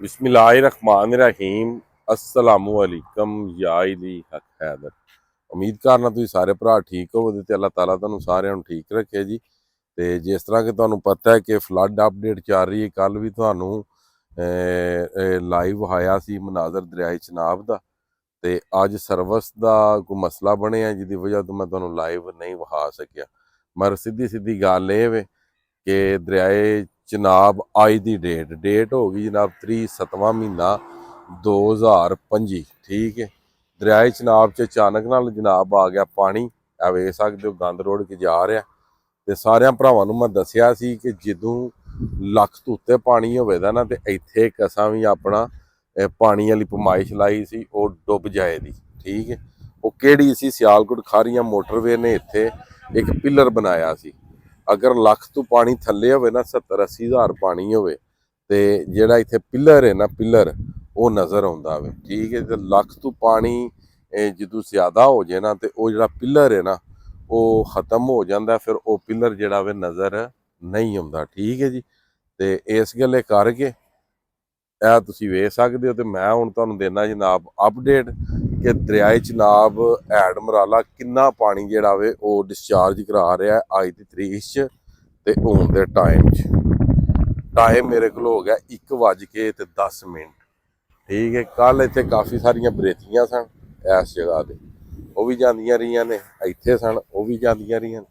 बिस्मिल्लाहिर्रहमानिर्रहीम अस्सलामुअलैकुम या इली हक हैदर। उम्मीद करना तुसीं सारे भरा ठीक हो ते अल्लाह ताला तुहानूं सारिਆਂ ਨੂੰ ठीक रखे जी। तो जिस तरह कि तुहानूं पता है कि फ्लड अपडेट चल रही है, कल भी तुहानूं लाइव आया सी मनाजर दरियाए चनाब का। तो अज सर्विस का कोई मसला बनिया जिसकी वजह तो मैं तुहानूं लाइव नहीं विखा सकिया। मगर सीधी सीधी गल ये कि दरियाए चनाब अज की डेट हो गई जनाब 7वां महीना 2025। ठीक है, दरियाए चनाब च अचानक नाल जनाब आ गया पानी। आ वेख सकते हो गंद रोड के जा रहा। तो सारिया भरावां नूं मैं दस्सिया सी कि जदों लख तो उत्ते पानी होवेगा ना, तो इत्थे एक असां भी अपना पानी वाली पमाइश लाई सी, वो डुब जाएगी। ठीक है, वो किहड़ी सी, सियालकोट खारियां मोटरवे ने इत्थे एक पिलर बनाया सी। अगर लख तो पानी थले हो ना, 70-80 हज़ार पानी हो, तो जोड़ा इत्थे पिलर है ना, पिलर वो नज़र आता है। ठीक है, तो लख तो पानी जो ज़्यादा हो जाए ना, तो वो जो पिलर है ना वो ख़त्म हो जाता, फिर वो पिलर जोड़ा वे नज़र नहीं आता। ठीक है जी, तो इस गल्ले करके तुसीं वेख सकते हो। तो मैं हुण तुहानूं देना जनाब अपडेट कि दरियाए चनाब हैड मराला किन्ना पानी जोड़ा वे वो डिस्चार्ज करा रहा है अज की तरीक च ते हुण दे टाइम मेरे को हो गया 1:10। ठीक है, कल इत्थे काफ़ी सारिया बरेतियां सन इस जगह पर, वो भी जांदियां रहियां ने, इत्थे सन वो भी जांदियां रहियां।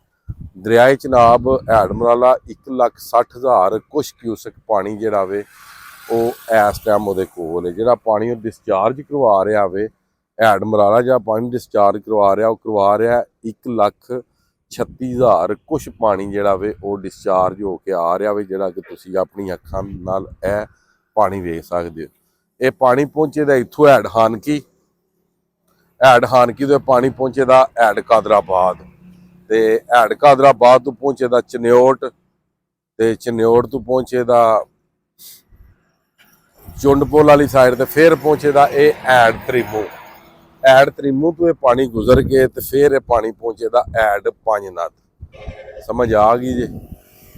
दरियाए चनाब हैड मराला 1,60,000 कुछ क्यूसक पानी जोड़ा वे वो इस टाइम वो कोल है। जोड़ा पानी डिस्चार्ज करवा रहा वे हैड मराला, जो पानी डिस्चार्ज करवा रहा, वो करवा रहा 1,36,000 कुछ पानी जोड़ा वे वो डिस्चार्ज होके आ रहा वे, जोड़ा कि तुसीं अपनी अखां नाल पानी वेख सकते हो। ये पानी पहुंचे दा इत्थों हैड हानकी तो पानी पहुंचे दा हैड कादराबाद, ते हैड कादराबाद तो पहुंचे दा चन्योट, ते चन्योट तो पहुंचे दा चुंडपुल वाली साइड, तो फिर पहुंचे दा ये हैड त्रिमू तो ये पानी गुजर के तो फिर ये पानी पहुंचे दा हैड पंजनद। समझ आ गई जी।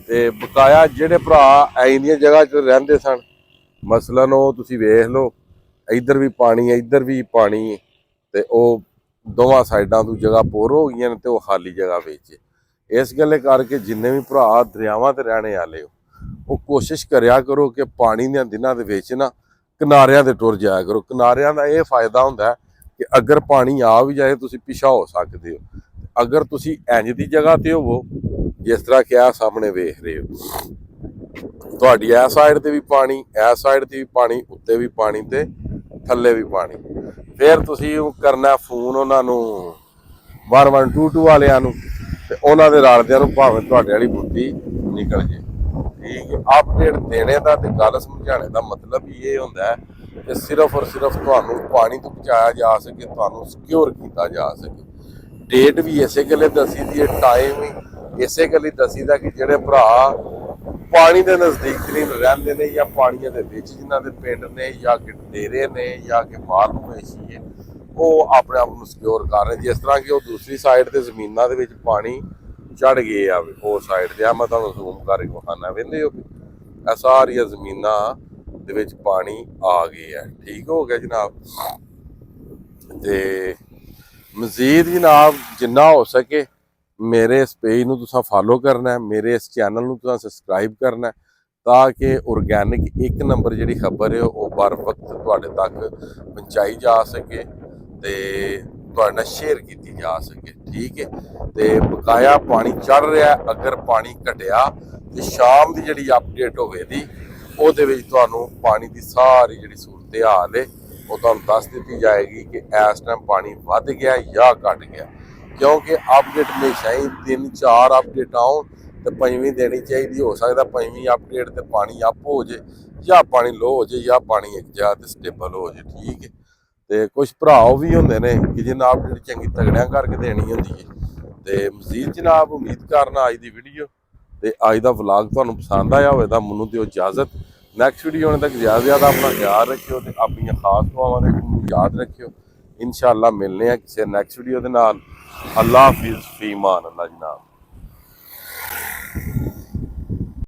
तो बकाया जेडे भरा ऐनिया जगह च रहिंदे सन, मसलन वो तुसीं वेख लो, इधर भी पानी है इधर भी पानी है, तो वो दोवां साइडां तो जगह पुर हो गई, तो खाली जगह बेचे। इस गल्ले करके जिन्ने भी भरा दरियावां ते रहने वाले हो, वो कोशिश करया करो कि पानी दे दिनां दे विच ना किनारियां ते टुर जाया करो। किनारियां दा ये फायदा हुंदा है कि अगर पानी आ भी जाए तुसीं पिछा हो सकते हो। अगर तुसीं इंज दी जगह ते होवो जिस तरह कि आ सामने वेख रहे हो, तुहाडी इस साइड ते भी पानी, इस साइड ते भी पानी, उत्ते भी पानी ते थल्ले भी पानी। फिर तुसीं करना फोन उन्हां नूं 1122 वालियां नूं, ते उन्हां दे रलदियां नूं भावें तुहाडे वाली बुद्धि निकल जाए। ठीक है, अपडेट देने का तो गल समझाने का मतलब ये होंदा है कि सिर्फ और सिर्फ तुहानूं पानी तो बचाया जा सके, तुहानूं सिक्योर किया जा सके। डेट भी इसे गल्ले दसी दी है, टाइम भी इसे गल्ले दसी दा कि जेडे भरा पानी के नज़दीक तरीन रहिंदे ने या पानिया दे विच जिन्हां दे पिंड ने या कि डेरे ने या कि माल मवेशी है, वो अपने आप को सिक्योर कर रहे। जिस तरह कि वो दूसरी साइड से जमीनों के पानी चढ़ गए आ वो साइड से, मैं तुहानूं जूम करके विखाना, वेंदे हो कि सारिया जमीनां दे विच पानी आ गया है। ठीक हो गया जनाब। तो मजीद जनाब जिन्ना हो सके मेरे इस पेज नूं तुसां फॉलो करना है, मेरे इस चैनल नूं तुसां सब्सक्राइब करना है, ताकि ऑर्गैनिक एक नंबर जिहड़ी खबर है वो बर वक्त तुहाडे तक पहुँचाई जा सके, तो शेयर की जा सके। ठीक है, तो बकाया पानी चढ़ रहा है, अगर पानी घटिया तो शाम की जी अपडेट होगी वो पानी की सारी जी सूरत हाल है वो दस दी जाएगी कि इस टाइम पानी वध गया या घट गया। क्योंकि अपडेट हमेशा ही 3-4 अपडेट आउन तो पंजवीं देनी चाहिए। हो सकता पंजवीं अपडेट तो पानी अप हो जाए या पानी लो हो जाए या पानी एक जगह तो स्टेबल हो जाए। ठीक है, तो कुछ भरा भी होंगे ने कि जिन्हें अपडेट चंगी तगड़िया करके देनी होंगी है। तो मजीद जनाब उम्मीद करना अज की वीडियो तो अज का व्लॉग तुहानूं पसंद आया होवे तां मैनूं दिओ इजाजत। नैक्सट वीडियो होने तक ज़्यादा अपना ख्याल रखियो तो अपन खास दुआवां दे याद रखियो। इंशाअल्लाह मिलने हैं किसी नैक्सट वीडियो के नाल। अल्लाह हाफिज़, फी मान अल्लाह जनाब।